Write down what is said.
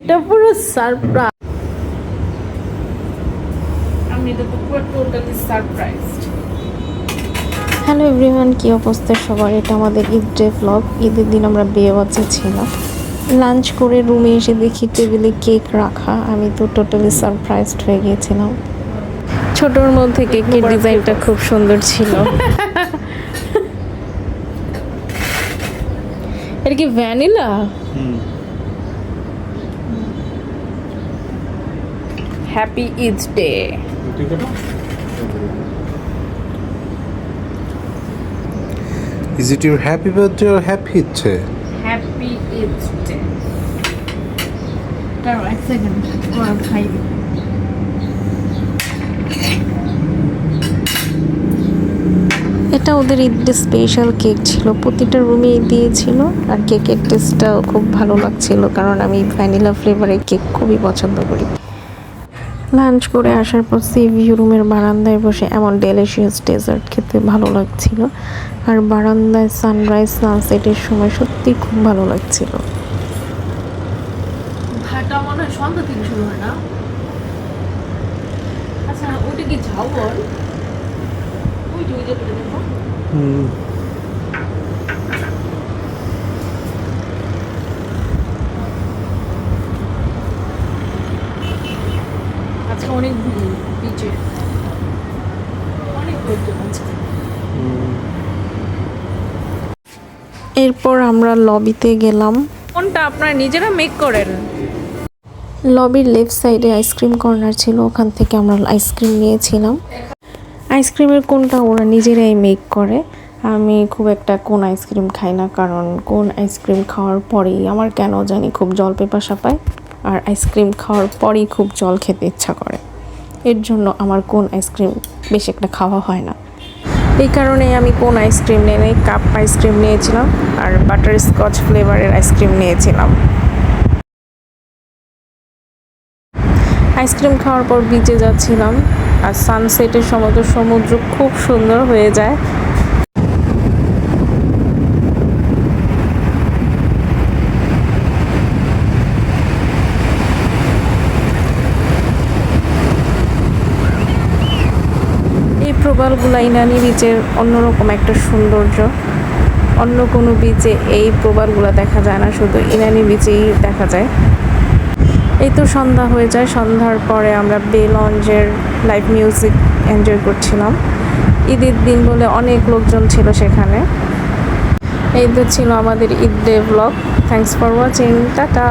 এটা পুরো সারপ্রাইজ। আমি তো পুরো টোটালি সারপ্রাইজড। হ্যালো এভরিওয়ান, কি অবস্থা সবার? এটা আমাদের ঈদ ডে ভ্লগ। ঈদের দিন আমরা বিয়ে বাচ্চা ছিলাম। লাঞ্চ করে রুমে এসে দেখি টেবিলে কেক রাখা। আমি তো টোটালি সারপ্রাইজড হয়ে গিয়েছিলাম। ছোটর মধ্যে কেকের ডিজাইনটা খুব সুন্দর ছিল। এটা কি vanilla? Happy Eid day. Is it your happy birthday or happy day? Happy Eid day. দাঁড়াও এক সেকেন্ড, গরম খাই। এটা ওদের ঈদ ডে স্পেশাল কেক ছিল, প্রতিটা রুমেই দিয়েছিল। আর কেকের টেস্টটাও খুব ভালো লাগছিল, কারণ আমি ভ্যানিলা ফ্লেভারের কেক খুবই পছন্দ করি। লাঞ্চ করে আসার পর সি ভিউ রুমের বারান্দায় বসে এমন ডেলিশিয়াস ডেজার্ট খেতে ভালো লাগছিল। আর বারান্দায় সানরাইজ সানসেটের সময় সত্যি খুব ভালো লাগছিল। ভাটা মনে হয় সন্ধ্যা থেকে শুরু হয় না? আচ্ছা ওইটা কি ঝাউবন? ওইটা ওই যে দেখো। আজকে অনেক বিচে অনেক লোকজন আছে। এরপর আমরা লবিতে গেলাম। কোনটা আপনারা নিজেরা মেক করেন? লবির লেফট সাইডে আইসক্রিম কর্নার ছিল, ওখান থেকে আমরা আইসক্রিম নিয়েছিলাম। আইসক্রিমের কোনটা ওরা নিজেরাই মেক করে। আমি খুব একটা কোন আইসক্রিম খাই না, কারণ কোন আইসক্রিম খাওয়ার পরেই আমার কেন জানি খুব জল পেপাসা পায়, আর আইসক্রিম খাওয়ার পরেই খুব জল খেতে ইচ্ছা করে। এর জন্য আমার কোন আইসক্রিম বেশি একটা খাওয়া হয় না। এই কারণে আমি কোন আইসক্রিম নেই, কাপ আইসক্রিম নিয়েছিলাম আর বাটার স্কচ ফ্লেভারের আইসক্রিম নিয়েছিলাম। আইসক্রিম খাওয়ার পর বিচে যাচ্ছিলাম, আর সানসেটের সময় তো সমুদ্র খুব সুন্দর হয়ে যায়। এই প্রবালগুলা ইনানি বিচের অন্যরকম একটা সৌন্দর্য। অন্য কোনো বিচে এই প্রবালগুলা দেখা যায় না, শুধু ইনানি বিচেই দেখা যায়। এই তো সন্ধ্যা হয়ে যায়, সন্ধ্যার পরে আমরা বে লঞ্জের লাইভ মিউজিক এনজয় করছিলাম। ঈদের দিন বলে অনেক লোকজন ছিল সেখানে। এই তো ছিল আমাদের Eid day blog. Thanks for watching, tata.